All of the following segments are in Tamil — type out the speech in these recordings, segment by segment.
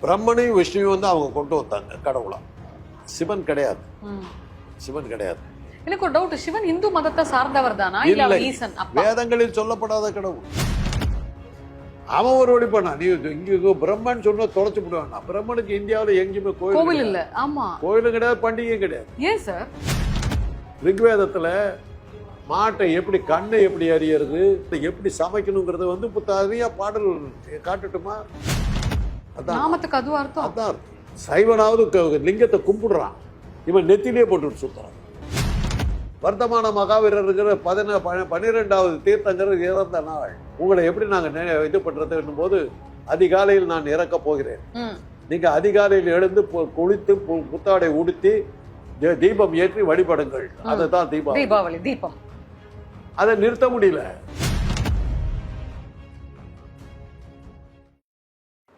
பிரம்மனையும் விஷ்ணுவையும் வந்து அவங்க கொண்டு வந்தாங்க கடவுளா. சிவன் கிடையாது. சிவன் கிடையாது. எனக்கு ஒரு டவுட், சிவன் இந்து மதத்தை சார்ந்தவர் தானா இல்ல ஈசன்? வேதங்களில் சொல்லப்படாத கடவுள். அவன் ஒரு வழிபாடு. நீ இங்க பிரம்மன் சொன்னா தொலைச்சு விடுவானா? பிரம்மனுக்கு இந்தியாவில் எங்கேயுமே கோவில் இல்ல. ஆமா, கோயிலும் கிடையாது, பண்டிகையும் கிடையாது. ஏன் சார்? ரிக்வேதத்துல மாட்டை எப்படி கண்ணை எப்படி அறியறது, எப்படி சமைக்கணுங்கிறது வந்து நிறைய பாடல் காட்டுட்டுமா? அதான் நாமத்துக்கு அதுவும் அர்த்தம். அதான் சைவனாவது லிங்கத்தை கும்பிடுறான், இவன் நெத்திலேயே போட்டு சுத்துறான். வர்த்தமான மகாவீரர் இருக்கிற 12வது தீர்த்தங்கர் இறந்த நாள். உங்களை எப்படி நாங்க இது பண்றது போது, அதிகாலையில் நான் இறக்க போகிறேன், நீங்க அதிகாலையில் எழுந்து குளித்து புத்தாடை உடுத்தி தீபம் ஏற்றி வழிபடுங்கள். அதுதான் தீபாவளி தீபம். அதை நிறுத்த முடியல.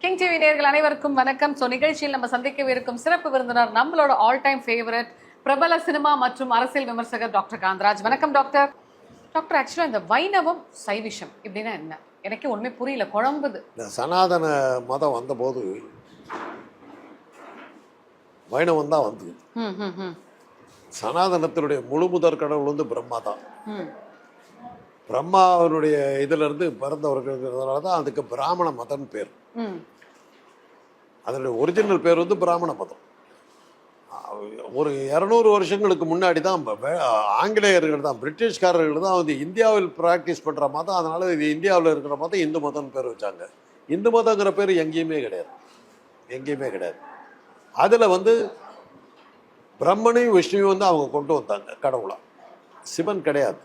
கிங் டிவி நேயர்கள் அனைவருக்கும் வணக்கம். சோ நிகழ்ச்சியில் நம்ம சந்திக்கவிருக்கும் சிறப்பு விருந்தினர் நம்மளோட ஆல் டைம் ஃபேவரட் பிரபல சினிமா மற்றும் அரசியல் விமர்சகர் டாக்டர் காந்தராஜ். வணக்கம் டாக்டர். டாக்டர், ஆக்சுவலா இந்த வைணவம் சைவிஷம் இப்படின்னா என்ன? எனக்கு ஒண்ணுமே புரியல, குழம்புது. சனாதன மதம் வந்த போது வைணவம் தான் வந்து. சனாதனத்தினுடைய முழு முதற் கடவுள் வந்து பிரம்மா தான். பிரம்மாவனுடைய இதுல இருந்து பிறந்தவர்கள்ங்கிறதுனால தான் அதுக்கு பிராமண மதம் பேர். அதனுடைய ஒரிஜினல் பேர் வந்து பிராமண மதம். ஒரு 200 வருஷங்களுக்கு முன்னாடி தான் ஆங்கிலேயர்கள் தான், பிரிட்டிஷ்காரர்கள் தான் வந்து இந்தியாவில் பிராக்டிஸ் பண்ற மதம். அதனால இது இந்தியாவில் இருக்கிற மதம் இந்து மதம்னு பேர் வச்சாங்க. இந்து மதங்கிற பேர் எங்கேயுமே கிடையாது, எங்கேயுமே கிடையாது. அதுல வந்து பிரம்மனையும் விஷ்ணுவையும் வந்து அவங்க கொண்டு வந்தாங்க கடவுளா. சிவன் கிடையாது,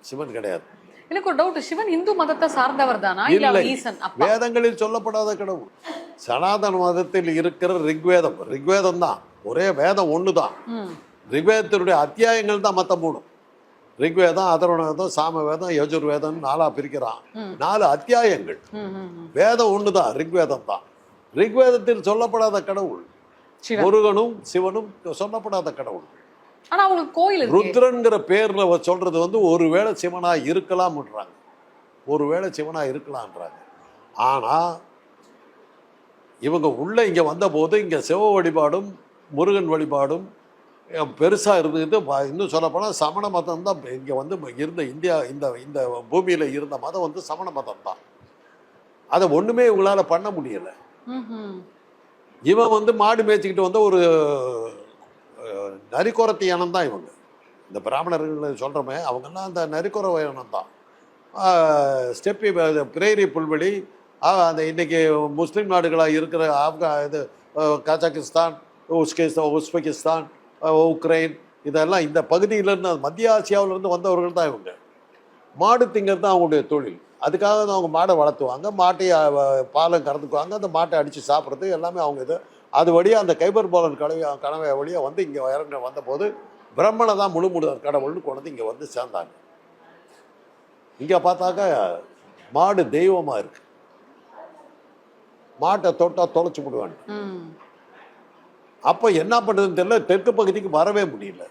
சிவன் கிடையாது. எனக்கு ஒரு டவுட், சிவன் இந்து மதத்தை சார்ந்தவர் தானா இல்ல ஈசன்? வேதங்களில் சொல்லப்படாத கடவுள். சனாதன மதத்தில் இருக்கிற ரிக்வேதம் தான், ஒரே வேதம் ஒண்ணுதான். ரிக்வேதத்தினுடைய அத்தியாயங்கள் தான் மத்த 3. ரிக்வேதம், அதர்வண வேதம், சாம வேதம், யஜுர்வேதம் 4 பிரிக்கிறான். 4 அத்தியாயங்கள். வேதம் ஒண்ணுதான், ரிக்வேதம் தான். ரிக்வேதத்தில் சொல்லப்படாத கடவுள் முருகனும் சிவனும் சொல்லப்படாத கடவுள். ஆனா அவங்களுக்கு கோயில் ருத்ரன்கிற பேர்ல சொல்றது வந்து ஒருவேளை சிவனா இருக்கலாம்ன்றாங்க, ஒருவேளை சிவனா இருக்கலாம்ன்றாங்க. ஆனா இவங்க உள்ள இங்க வந்த போது இங்க சிவ வழிபாடும் முருகன் வழிபாடும் பெருசா இருந்தது. இன்னும் சொல்ல போனா சமண மதம் தான் இங்க வந்து இருந்த இந்தியா, இந்த பூமியில இருந்த மதம் வந்து சமண மதம் தான். அதை ஒண்ணுமே இவங்களால பண்ண முடியல. இவன் வந்து மாடு மேய்ச்சிக்கிட்டு வந்த ஒரு நரிக்குறத்தி இனம் தான் இவங்க. இந்த பிராமணர்கள் சொல்கிறோமே, அவங்கெல்லாம் அந்த நரிக்குற இனம் தான். ஸ்டெப்பி பிரேரி புல்வெளி, அந்த இன்னைக்கு முஸ்லீம் நாடுகளாக இருக்கிற இது கஜகிஸ்தான், உஸ்பெகிஸ்தான், உக்ரைன், இதெல்லாம் இந்த பகுதியிலேருந்து மத்திய ஆசியாவிலேருந்து வந்தவர்கள் தான் இவங்க. மாடு திங்கிறது தான் அவங்களுடைய தொழில். அதுக்காக தான் அவங்க மாடை வளர்த்துவாங்க, மாட்டை பாலம் கறந்துக்குவாங்க, அந்த மாட்டை அடித்து சாப்பிட்றது எல்லாமே அவங்க இது. அது வழியாக அந்த கைபர் போலன் கனவை வழியாக வந்து இங்கே இறங்க வந்தபோது பிரம்மனை தான் முழு கடவுள்னு கொண்டு இங்கே வந்து சேர்ந்தாங்க. இங்கே பார்த்தாக்கா மாடு தெய்வமாக இருக்கு. மாட்டை தொட்டா தொலைச்சி விடுவாங்க. அப்போ என்ன பண்ணுறதுன்னு தெரியல, தெற்கு பகுதிக்கு வரவே முடியல.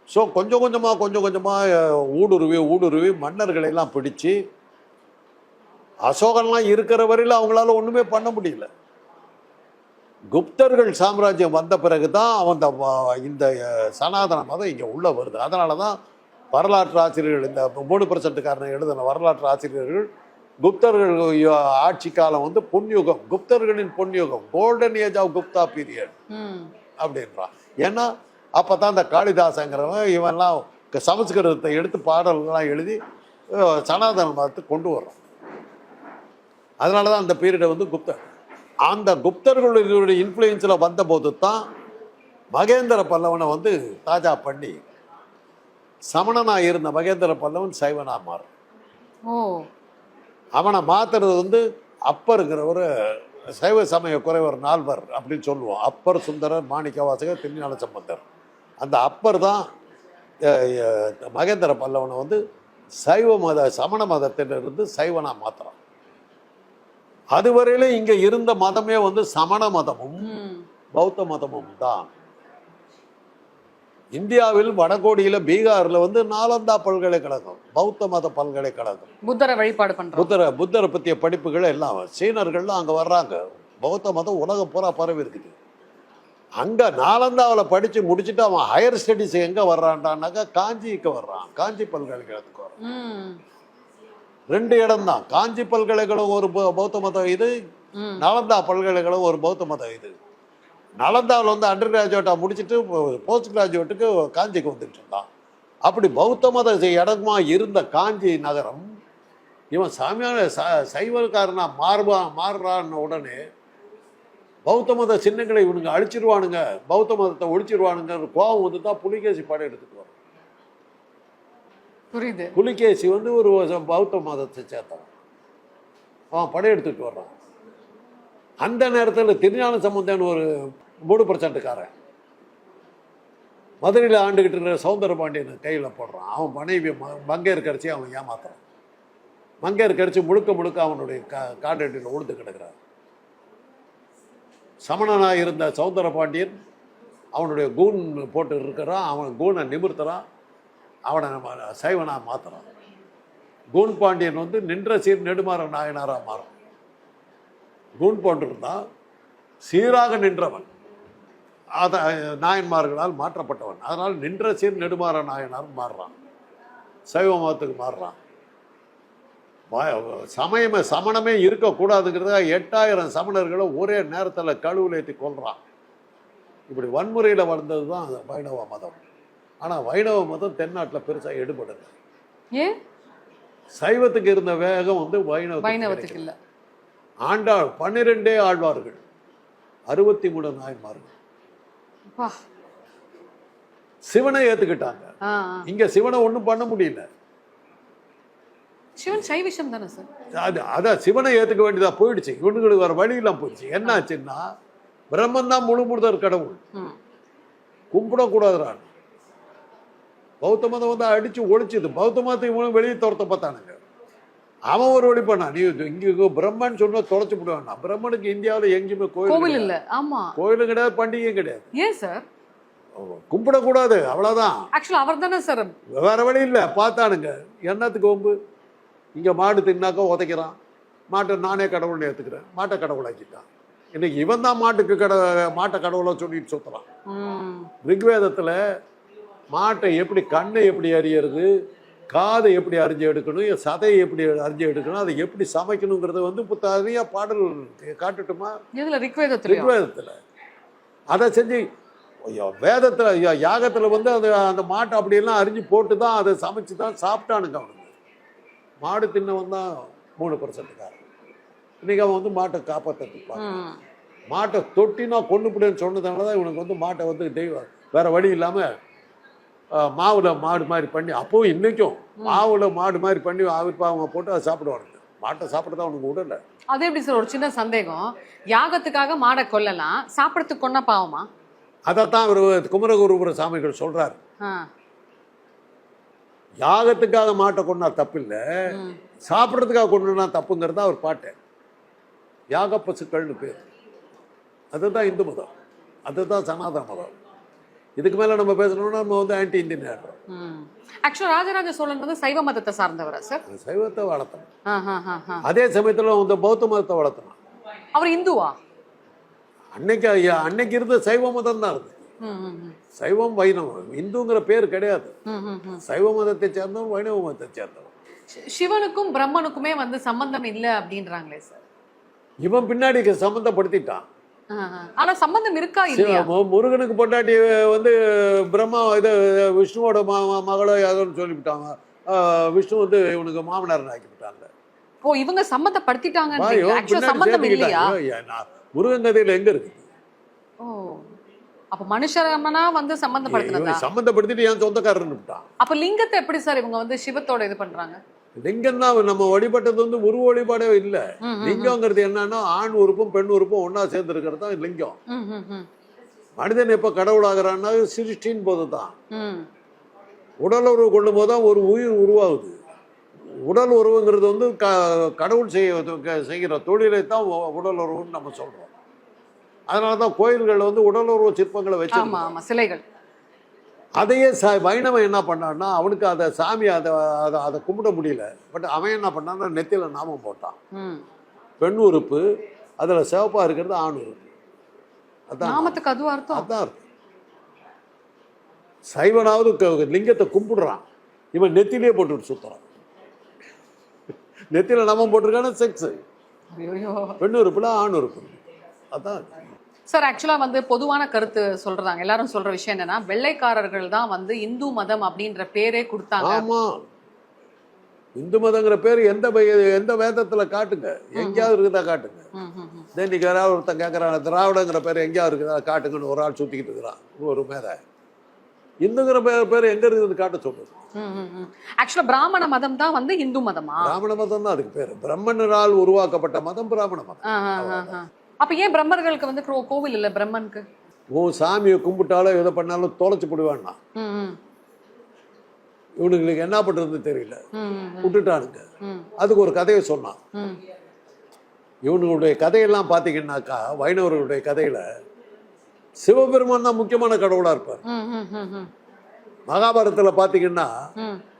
ஸோ கொஞ்சம் கொஞ்சமாக ஊடுருவி மன்னர்களை எல்லாம் பிடிச்சி, அசோகன்லாம் இருக்கிற வரையில் அவங்களால ஒன்றுமே பண்ண முடியல. குப்தர்கள் சாம்ராஜ்யம் வந்த பிறகு தான் இந்த சனாதன மதம் இங்கே உள்ள வருது. அதனால தான் வரலாற்று ஆசிரியர்கள், இந்த 3% எழுதின வரலாற்று ஆசிரியர்கள் குப்தர்கள் ஆட்சி காலம் வந்து பொன்யுகம், குப்தர்களின் பொன்யுகம், golden age of Gupta period அப்படின்றான். ஏன்னா அப்போ தான் இந்த காளிதாசங்கிறவன் இவன்லாம் சமஸ்கிருதத்தை எடுத்து பாடல்கள்லாம் எழுதி சனாதன மதத்தை கொண்டு வர்றான். அதனால தான் அந்த பீரியடை வந்து அந்த குப்தர்களுடைய இன்ஃப்ளூயன்ஸில் வந்த போது தான் மகேந்திர பல்லவனை வந்து தாஜா பண்ணி சமணனாக இருந்த மகேந்திர பல்லவன் சைவனாக மாறும். அவனை மாத்துறது வந்து அப்பருங்கிற ஒரு சைவ சமய குறைவர் 4 அப்படின்னு சொல்லுவோம். அப்பர், சுந்தரர், மாணிக்கவாசகர், திருஞான சம்பந்தர். அந்த அப்பர் தான் மகேந்திர பல்லவனை வந்து சமண மதத்திலிருந்து சைவனா மாத்திரம். அதுவரையில இங்க இருந்த மதமே வந்து சமண மதமும் பௌத்த மதமும் தான். இந்தியாவில் வடகோடியில பீகார்ல வந்து நாலந்தா பல்கலைக்கழகம், பௌத்த மத பல்கலைக்கழகம். புத்தரை வழிபாடு பண்றாங்க. புத்தரை பற்றிய படிப்புகள் எல்லாம் சீனர்கள்லாம் அங்க வர்றாங்க. பௌத்த மதம் உலகம் பூரா பரவி இருக்குது. அங்கே நாலந்தாவில் படித்து முடிச்சுட்டு அவன் ஹையர் ஸ்டடீஸ் எங்கே வர்றான்டான்னாக்கா காஞ்சிக்கு வர்றான், காஞ்சி பல்கலைக்கழகத்துக்கு வர்றான். 2 இடம் தான். காஞ்சி பல்கலைக்கழகம் ஒரு பௌத்த மதம் இது, நாலந்தா பல்கலைக்கழகம் ஒரு பௌத்த மதம் இது. நாலந்தாவில் வந்து அண்டர் கிராஜுவேட்டாக முடிச்சுட்டு போஸ்ட் கிராஜுவேட்டுக்கு காஞ்சிக்கு வந்துட்டு இருந்தான். அப்படி பௌத்த மத இடமா இருந்த காஞ்சி நகரம் இவன் சாமியான சைவக்காரனா மாறுறான்னு உடனே பௌத்த மத சின்னங்களை இவனுங்க அழிச்சிருவானுங்க, பௌத்த மதத்தை ஒழிச்சிருவானுங்க கோபம் வந்து தான் புலிகேசி படம் எடுத்துட்டு வரும். புரியுது. புலிகேசி வந்து ஒரு பௌத்த மதத்தை சேர்த்தவன், அவன் படம் எடுத்துட்டு வர்றான். அந்த நேரத்தில் திருஞான சம்பந்தன் ஒரு 3%காரன் மதுரையில் ஆண்டுகிட்டு இருக்கிற சௌந்தர பாண்டியன் கையில் போடுறான். அவன் மனைவி மங்கையர் கரைச்சி அவன் ஏமாத்துறான். மங்கையர் கரைச்சி முழுக்க அவனுடைய காட்டடியில் உழுந்து கிடக்கிறான். சமணனாக இருந்த சௌந்தர பாண்டியன் அவனுடைய கூன் போட்டு இருக்கிறான். அவன் கூனை நிமிர்த்துறான், அவனை நம்ம சைவனாக மாற்றுறான். கூன் பாண்டியன் வந்து நின்ற சீர் நெடுமாற நாயனாராக மாறும். கூன் போன்றிருந்தான், சீராக நின்றவன், அதை நாயன்மார்களால் மாற்றப்பட்டவன். அதனால் நின்ற சீர் நெடுமாற நாயனார் மாறுறான், சைவ மதத்துக்கு மாறுறான். சமணமே இருக்கக்கூடாதுங்கிறதுக்காக 8000 சமணர்களை ஒரே நேரத்தில் கழுவில் ஏற்றி கொள்றான். இப்படி வன்முறையில் வளர்ந்தது தான் வைணவ மதம். ஆனால் வைணவ மதம் தென்னாட்டில் பெருசாக எடுபடுது. ஏன்? சைவத்துக்கு இருந்த வேகம் வந்து வைணவத்துக்கு இல்லை. ஆண்டாள் 12 ஆழ்வார்கள், 63 நாயன்மார்கள் சிவனை ஏத்துக்கிட்டாங்க. இங்க சிவனை ஒண்ணும் பண்ண முடியல. சிவன் சைவிஷம் தானே சார்? அதான் சிவனை ஏத்துக்க வேண்டியதா போயிடுச்சு. இவனுங்களுக்கு வர வழியெல்லாம் போயிடுச்சு. என்ன ஆச்சுன்னா பிரம்மன் தான் முழு முதற் கடவுள், கும்பிடக்கூடாதுறான். பௌத்த மதம் வந்து அடிச்சு ஒழிச்சுது. பௌத்த மதத்தை இவனும் வெளியே துரத்த பார்த்தானுங்க. அவன் ஒரு வழி பண்ணான், நீ இங்க பிரம்மன் சொன்னா தொலைச்சு விடுவான். பிரம்மனுக்கு இந்தியாவில் எங்கேயுமே கோயில் இல்ல. ஆமா, கோயிலும் கிடையாது, பண்டிகையும் கிடையாது. ஏன் சார்? கும்பிடக்கூடாது, அவ்வளவுதான். ஆக்சுவலா அவர் தானே சார், வேற வழி இல்லை. பார்த்தானுங்க, என்னத்துக்கு ஒம்பு. இங்க மாடு தின்னாக்கா உதைக்கிறான், மாட்டை நானே கடவுள்னு ஏத்துக்கிறேன், மாட்டை கடவுளாக்கிட்டான். இன்னைக்கு இவன் தான் மாட்டை கடவுளை சொல்லிட்டு சுத்தலாம். ரிக்வேதத்துல மாட்டை எப்படி, கண்ணை எப்படி அறியறது, காதை எப்படி அறிஞ்சு எடுக்கணும், சதையை எப்படி அறிஞ்சு எடுக்கணும், அதை எப்படி சமைக்கணுங்கிறத வந்து நிறைய பாடல் காட்டுட்டுமா ரிக்வேதத்துல. அதை செஞ்சு வேதத்துல யாகத்துல வந்து அந்த மாட்டை அப்படியெல்லாம் அறிஞ்சு போட்டு தான் அதை சமைச்சு தான் சாப்பிட்டானுங்க. அவனுக்கு மாடு தின்னவன் தான் 3%காரன். இன்னைக்கு அவன் வந்து மாட்டை காப்பாற்றிருப்பான். மாட்டை தொட்டினா கொண்டுபிடுன்னு சொன்னதுனால தான் இவனுக்கு வந்து மாட்டை வந்து தெய்வம் வேற வழி இல்லாமல் மாவுல மாடு மாதிரி பண்ணி, அப்போவும் இன்னைக்கும் மாவுல மாடு மாதிரி பண்ணி அவங்க போட்டு அதை சாப்பிடுவானுங்க. மாட்டை சாப்பிட்றதா அவனுக்கு விடல. அது எப்படி சார்? ஒரு சின்ன சந்தேகம், யாகத்துக்காக மாடை கொல்லலாம், சாப்பிட்றதுக்கு கொன்னா பாவமா? அதைத்தான் அவர் குமரகுருபுர சாமிகள் சொல்றாரு. யாகத்துக்காக மாட்டை கொண்டா தப்பு இல்லை, சாப்பிட்றதுக்காக கொண்டுனா தப்புங்கிறது அவர் பாட்டு. யாக பசுக்கள்னு பேர். அதுதான் இந்து மதம், அதுதான் சனாதன மதம். இதுக்கு மேல நம்ம பேசணும்னா நம்ம வந்து ஆன்டி இந்தியன் ஆடுறோம். ஆக்சுவலா ராஜராஜ சோழன் வந்து சைவ மதத்தை சார்ந்தவரா சார்? சைவத்தை வளர்த்தணும், அதே சமயத்துல இந்த பௌத்த மதத்தை வளர்த்தணும். அவர் இந்துவா? அன்னைக்கு இருந்த சைவ மதம் தான் இருக்கு. சைவம் வைணவம், இந்துங்கிற பேர் கிடையாது. சைவ மதத்தை சேர்ந்தவன், வைணவ மதத்தை சேர்ந்தவன். சிவனுக்கும் பிரம்மனுக்குமே வந்து சம்பந்தம் இல்லை அப்படின்றாங்களே சார். இவன் பின்னாடி சம்பந்தப்படுத்திட்டான். ஆனா சம்பந்தம் இருக்கா இல்லையா? முருகனுக்கு பொண்டாட்டி வந்து பிரம்மா இது விஷ்ணுவோட மகளோ யாதோன்னு சொல்லிவிட்டாங்க. விஷ்ணு வந்து இவனுக்கு மாமனார் ஆக்கிவிட்டாங்க. ஓ, இவங்க சம்பந்தப்படுத்திட்டாங்க. சம்பந்தம் இல்லையா? முருகன் கதையில எங்க இருக்கு? ஓ, அப்ப மனுஷரமனா வந்து சம்பந்தப்படுத்தினதா? சம்பந்தப்படுத்திட்டு என் சொந்தக்காரன்னு விட்டான். அப்ப லிங்கத்தை எப்படி சார் இவங்க வந்து சிவத்தோட இது பண்றாங்க? லிங்கம் தான் நம்ம வழிபட்டது வந்து உருவ வழிபாடே இல்லை. லிங்கம்ங்கிறது என்னன்னா ஆண் உறுப்பும் பெண் உறுப்பும் ஒன்னா சேர்ந்து இருக்கிறது தான் லிங்கம். மனிதன் எப்ப கடவுளாகிறான்னா சிருஷ்டின் போது தான். உடல் உறவு கொள்ளும் போது தான் ஒரு உயிர் உருவாகுது. உடல் உறவுங்கிறது வந்து கடவுள் செய்கிற தொழிலை தான் உடல் உறவுன்னு நம்ம சொல்றோம். அதனாலதான் கோயில்கள் வந்து உடல் உறவு சிற்பங்களை வச்சு சிலைகள். அதையே வைணவன் என்ன பண்ணான்னா, அவனுக்கு அதை சாமி அதை கும்பிட முடியல. பட் அவன் என்ன பண்ணான்னா நெத்தியில நாமம் போட்டான். பெண் உறுப்பு அதில் சிவப்பாக இருக்கிறது ஆண் உறுப்பு. அதான் நாமத்துக்கு அதுவா அர்த்தம்? அதான் இருக்கு. சைவனாவது லிங்கத்தை கும்பிடுறான், இவன் நெத்திலே போட்டுட்டு சுத்துறான். நெத்தியில நம்ம போட்டிருக்கான செக்ஸ், ஐயோ. பெண் உறுப்புல ஆண் உறுப்பு. அதான் சார் ஆக்சுவலா வந்து பொதுவான கருத்து சொல்றாங்க, எல்லாரும் சொல்ற விஷயம் என்னன்னா, வெள்ளைக்காரர்கள் தான் வந்து இந்து மதம் அப்படின்ற பேரே கொடுத்தாங்க. ஆமா, இந்து மதங்கிற பேர் எந்த வேதத்துல காட்டுங்க, எங்கேயாவது இருக்குதா காட்டுங்க. இன்னைக்கு யாராவது ஒருத்தன் கேட்கறான் திராவிடங்கிற பேர் எங்கேயாவது இருக்குதா காட்டுங்கன்னு ஒரு ஆள் சுத்திக்கிட்டு இருக்கிறான். ஒரு மேதை இந்துங்கிற பேர் எங்க இருக்குது காட்ட சொல்றது. ஆக்சுவலா பிராமண மதம் தான் வந்து இந்து மதமா? பிராமண மதம் தான் அதுக்கு பேரு. பிரம்மனால் உருவாக்கப்பட்ட மதம் பிராமண மதம். அப்ப ஏன் பிரம்மர்களுக்கு வந்து கோவில் இல்ல? பிரம்மனுக்கு சாமியை கும்பிட்டாலும் எதை பண்ணாலும் தொலைச்சு போடுவான்னா, இவனுங்களுக்கு என்ன பண்றது தெரியல, விட்டுட்டானுங்க. அதுக்கு ஒரு கதையை சொன்னான். இவனுடைய கதையெல்லாம் பாத்தீங்கன்னாக்கா, வைணவர்களுடைய கதையில சிவபெருமான் தான் முக்கியமான கடவுளா இருப்பார். மகாபாரதத்துல பாத்தீங்கன்னா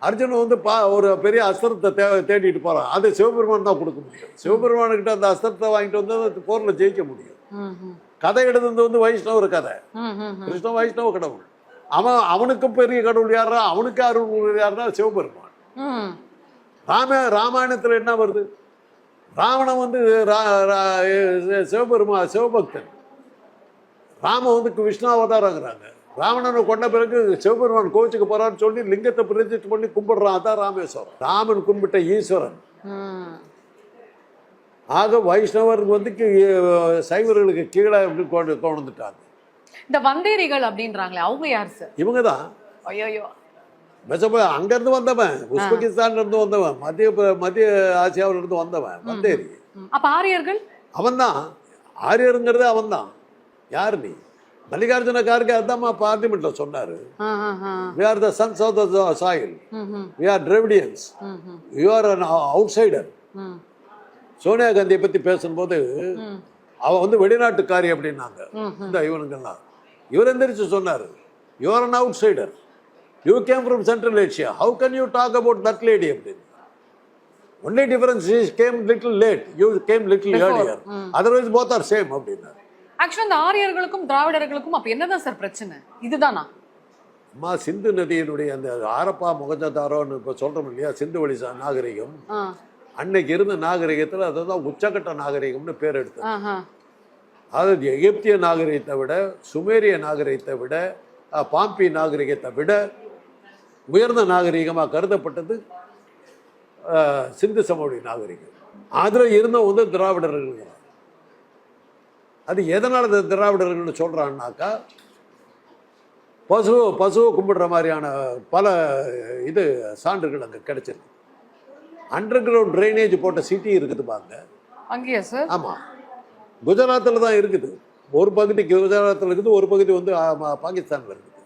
அர்ஜுனன் வந்து ஒரு பெரிய அஸ்திரத்தை தேடிட்டு போறான். அது சிவபெருமான் தான் கொடுக்க முடியும். சிவபெருமானுக்கிட்ட அந்த அஸ்திரத்தை வாங்கிட்டு வந்து போர்ல ஜெயிக்க முடியும். கதை எடுத்தது வந்து வைஷ்ணவ கதை. கிருஷ்ண வைஷ்ணவ கடவுள். அவனுக்கும் பெரிய கடவுள் யாரா, அவனுக்கு அருள் யாருன்னா சிவபெருமான். ராமாயணத்துல என்ன வருது? ராவணன் வந்து சிவபக்தன். ராம வந்து விஷ்ணு அவதாரங்கிறாங்க. ராவணனை கொண்ட பிறகு சிவபெருமான் கோவிச்சுக்கு போறான்னு சொல்லி லிங்கத்தை பிரதிஷ்டை பண்ணி கும்பிடுறான். அதான் ராமேஸ்வரம். ராமன் கும்பிட்ட ஈஸ்வரன். ஆக வைஷ்ணவர் வந்து சைவர்களுக்கு கீழே கொண்டுட்டாங்க. இந்த வந்தேரிகள் அப்படின்றாங்களே, அவங்க யார் சார்? இவங்க தான். ஐயோ, அங்க இருந்து வந்தவன், உஸ்பெகிஸ்தான்ல இருந்து வந்தவன், மத்திய ஆசியாவில இருந்து வந்தவன் வந்தேரி. அப்ப ஆரியர்கள்? அவன் தான். ஆரியருங்கிறது அவன் தான். யாரு நீ? மல்லிகார்ஜுன கார்கே அதான் பார்லிமெண்ட்ல சொன்னாரு. We are the sons of the soil. We are Dravidians. You are an outsider. Sonia காந்தியை பத்தி பேசும்போது அவ வந்து வெளிநாட்டுக்காரி அப்படின்னாங்க இந்த இவனுங்கெல்லாம். இவர் எந்திரிச்சு சொன்னாரு, you are an outsider. You came from Central Asia. How can you talk about that lady அப்படின்னு. Only difference is came little late. You came little earlier. Otherwise both are same அப்படின்னாரு. ஆக்சுவலா இந்த ஆரியர்களுக்கும் திராவிடர்களுக்கும் அப்ப என்னதான் சார் பிரச்சனை? இதுதானா? அம்மா, சிந்து நதியினுடைய அந்த ஆரப்பா மொகஞ்சதாரோன்னு இப்போ சொல்றோம் இல்லையா, சிந்து வழி நாகரிகம். அன்னைக்கு இருந்த நாகரிகத்துல அதுதான் உச்சகட்ட நாகரிகம்னு பேர் எடுத்தது. அதாவது எகிப்திய நாகரிகத்தை விட, சுமேரிய நாகரிகத்தை விட, பாம்பி நாகரிகத்தை விட உயர்ந்த நாகரிகமாக கருதப்பட்டது சிந்து சமவெளி நாகரிகம். அதுல இருந்த வந்து திராவிடர்கள். அது எதனால திராவிடர்கள்னு சொல்றான்னாக்கா, பசுவை கும்பிடுற மாதிரியான பல சான்றுகள் அங்கே கிடைச்சிருக்கு. அண்டர் கிரவுண்ட் ட்ரைனேஜ் போட்ட சிட்டி இருக்குது பாருங்க. அங்கேயா சார்? ஆமாம், குஜராத்தில் தான் இருக்குது. ஒரு பகுதி குஜராத்தில் இருக்குது, ஒரு பகுதி வந்து பாகிஸ்தானில் இருக்குது.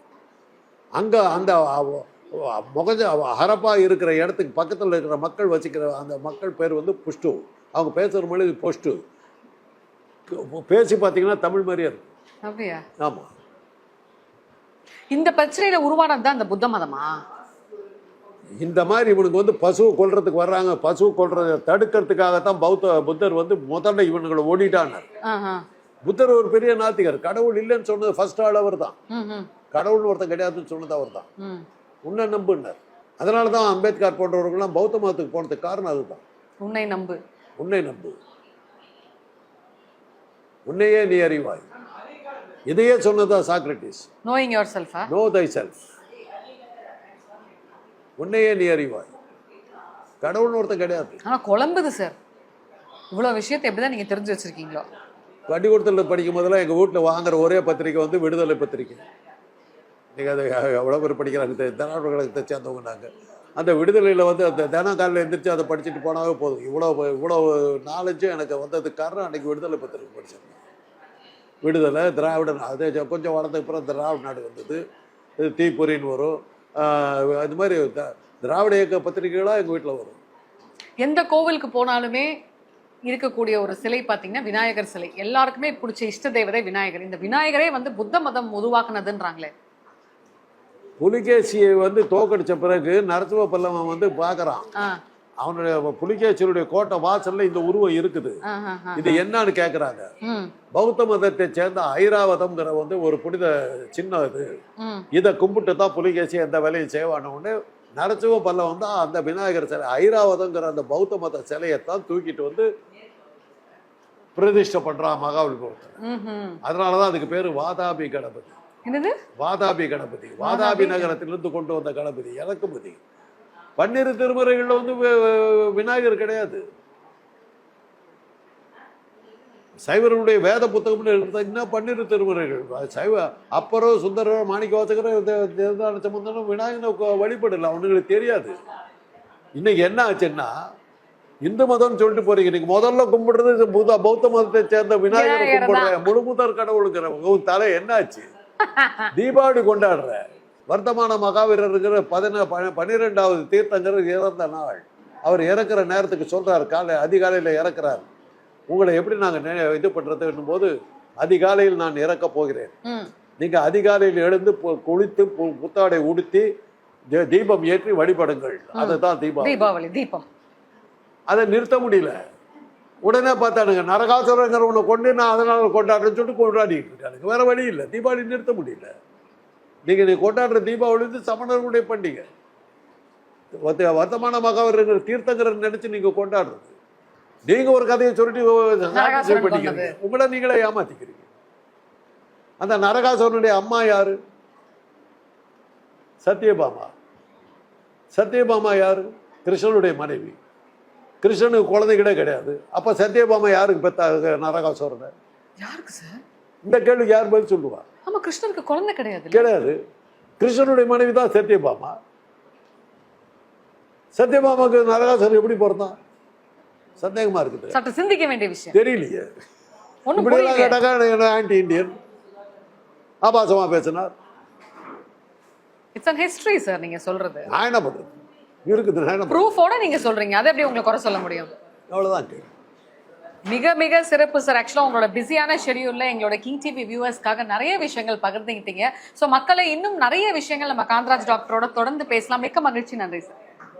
அங்கே அந்த ஹரப்பா இருக்கிற இடத்துக்கு பக்கத்தில் இருக்கிற மக்கள் வச்சுக்கிற அந்த மக்கள் பேர் வந்து புஷ்டு. அவங்க பேசுகிற மொழி புஷ்டு. பேசி பார்த்தீங்கன்னா தமிழ் மாதிரியே இருக்கும். அப்படியா? ஆமாம். இந்த பிரச்சனையில உருவானது தான் இந்த புத்த மதமா? இந்த மாதிரி இவனுக்கு வந்து பசுவை கொல்றதுக்கு வர்றாங்க. பசுவை கொல்றதை தடுக்கிறதுக்காகத்தான் புத்தர் வந்து முதல்ல இவனுங்களை ஓடிட்டானார். புத்தர் ஒரு பெரிய நாத்திகர். கடவுள் இல்லைன்னு சொன்னது ஃபர்ஸ்ட் ஆள் அவர் தான். கடவுள்னு ஒருத்தன் கிடையாதுன்னு சொன்னது அவர் தான். உன்னை நம்புனார். அதனால தான் அம்பேத்கர் போன்றவர்கள்லாம் பௌத்த மதத்துக்கு போனதுக்கு காரணம் அதுதான். உன்னை நம்பு, உன்னை நம்பு, உன்னையே நீ அறிவாய். இதையே சொன்னதா Socrates. Knowing yourself, know thyself. உன்னையே நீ அறிவாய். கடவுள்னு ஒருத்தன் கிடையாது. ஆனா குழம்புது சார். இவ்வளவு விஷயத்தை எப்படிதான் நீங்க தெரிஞ்சு வச்சிருக்கீங்களோ? பள்ளிக்கூடத்தில் படிக்கும் போதெல்லாம் எங்கள் வீட்டில் வாங்குற ஒரே பத்திரிக்கை வந்து விடுதலை பத்திரிக்கை. நீங்கள் அதை எவ்வளோ பேர் படிக்கிறாங்க, திராவிட கழகத்தை சேர்ந்தவங்க நாங்கள். அந்த விடுதலையில் வந்து அந்த தினம் காலையில் எழுந்திரிச்சு அதை படிச்சுட்டு போனாவே போதும். இவ்வளோ நாலேஜும் எனக்கு வந்ததுக்கு காரணம் அன்றைக்கி விடுதலை பத்திரிக்கை படிச்சிருக்கேன். விடுதலை, திராவிட, அது கொஞ்சம் வளர்ந்ததுக்கு அப்புறம் திராவிட நாடு வந்தது, தீப்பொறின்னு வரும். அது மாதிரி திராவிட இயக்க பத்திரிகைகளாக எங்கள் வீட்டில் வரும். எந்த கோவிலுக்கு போனாலுமே இருக்கக்கூடிய ஒரு சிலை பார்த்தீங்கன்னா விநாயகர் சிலை. எல்லாருக்குமே பிடிச்ச இஷ்ட தேவதை விநாயகர். இந்த விநாயகரே வந்து புத்த மதம் உருவாக்குனதுன்றாங்களே. புலிகேசியை வந்து தோக்கடிச்ச பிறகு நரசிம்ம பல்லவன் வந்து பார்க்குறான், அவனுடைய புலிகேசியுடைய கோட்டை வாசல்ல இந்த உருவம் இருக்குது. இது என்னன்னு கேக்குறாங்க. பௌத்த மதத்தை சேர்ந்த ஐராவதம்ங்கிற ஒரு புனித சின்னம் இது. இதை கும்பிட்டு தான் புலிகேசி எந்த வேலையும் செய்வானு நரசிம்ம பல்லவன் தான் அந்த விநாயகர் சிலை ஐராவதங்கிற அந்த பௌத்த மத சிலையைத்தான் தூக்கிட்டு பிரதிஷ்டை பண்றான் மகாபலிபுரத்தில். அதனாலதான் அதுக்கு பேரு வாதாபி கணபதி. வாதாபி கணபதி, வாதாபி நகரத்திலிருந்து கொண்டு வந்த கணபதி, இறக்குமதி. பன்னிரு திருமுறைகள்ல விநாயகர் கிடையாது. சைவர்களுடைய வேத புத்தகம்னு எடுத்தா இன்னும் பன்னிரு திருமுறைகள். சைவ அப்பரோ சுந்தரோ மாணிக்க வாசகர் சம்பந்தம் விநாயகனை வழிபடல, அவனுங்களுக்கு தெரியாது. இன்னைக்கு என்ன ஆச்சுன்னா இந்து மதம்னு சொல்லிட்டு போறீங்க. நீங்க முதல்ல கும்பிடுறது பௌத்த மதத்தை சேர்ந்த விநாயகர் கும்பிடுற முழுமுதற் கடவுளுங்கிற உன் தலை என்ன ஆச்சு? தீபாவளி கொண்டாடுற வர்த்தமான மகாவீரருங்கிற 12வது தீர்த்தங்கர் இறந்த நாள். அவர் இறக்குற நேரத்துக்கு சொல்றாரு, அதிகாலையில் இறக்குறாரு. உங்களை எப்படி நாங்க இது பண்றதுன்னும் போது, அதிகாலையில் நான் இறக்க போகிறேன், நீங்க அதிகாலையில் எழுந்து குளித்து புத்தாடை உடுத்தி தீபம் ஏற்றி வழிபடுங்கள். அதுதான் தீபாவளி தீபம். அதை நிறுத்த முடியல. உடனே பார்த்தானுங்க நரகாசுரங்கிறவனை கொண்டு நான் அதனால கொண்டாடுறேன்னு சொல்லிட்டு கொண்டாடிட்டு இருக்கானுங்க. வேற வழி இல்லை, தீபாவளி நிறுத்த முடியல. நீ கொண்டாடுற தீபாவளி சமணர்களுடைய பண்டிகை. வர்த்தமான மகாவீரர் தீர்த்தங்கரன் நினைச்சு நீங்க கொண்டாடுறது. நீங்க ஒரு கதையை சொல்லிட்டு பண்ணிக்கிறீங்க, உங்களை நீங்களே ஏமாத்திக்கிறீங்க. அந்த நரகாசுரனுடைய அம்மா யாரு? சத்யபாமா. சத்யபாமா யாரு? கிருஷ்ணனுடைய மனைவி. கிருஷ்ணனுக்கு குழந்தைகளே கிடையாது. அப்ப சத்யபாமா யாருக்கு பெத்த நரகாசுரனை? யாருக்கு சார்? இந்த கேள்விக்கு யார் பதில் சொல்லுவா? ஆமா, கிருஷ்ணனுக்கு குழந்தை கிடையாது. கிடையாது. கிருஷ்ணனுடைய மனைவி தான் சத்யபாமா. சத்யபாமாக்கு நரகாசுரன் எப்படி பிறந்தான்? சந்தேகமா இருக்குது. சற்று சிந்திக்க வேண்டிய விஷயம். தெரியலையே. இப்படியெல்லாம் கேட்டாக்கா ஆன்டி இண்டியன் ஆபாசமா பேசினார். இட்ஸ் an history சார் நீங்க சொல்றது. நான் என்ன பண்றது இருக்குது, ப்ரூஃபோட நீங்க சொல்றீங்க, அதை எப்படி உங்களை குறை சொல்ல முடியும்? அவ்வளவுதான். மிக மிக சிறப்பு சார். ஆக்சுவலா உங்களோட பிஸியான ஷெடியூல்ல எங்களோட கிங் டிவி வியூவர்ஸ்க்காக நிறைய விஷயங்கள் பகிர்ந்துக்கிட்டீங்க. ஸோ மக்களை இன்னும் நிறைய விஷயங்கள் நம்ம காந்தராஜ் டாக்டரோட தொடர்ந்து பேசலாம். மிக்க மகிழ்ச்சி. நன்றி சார்.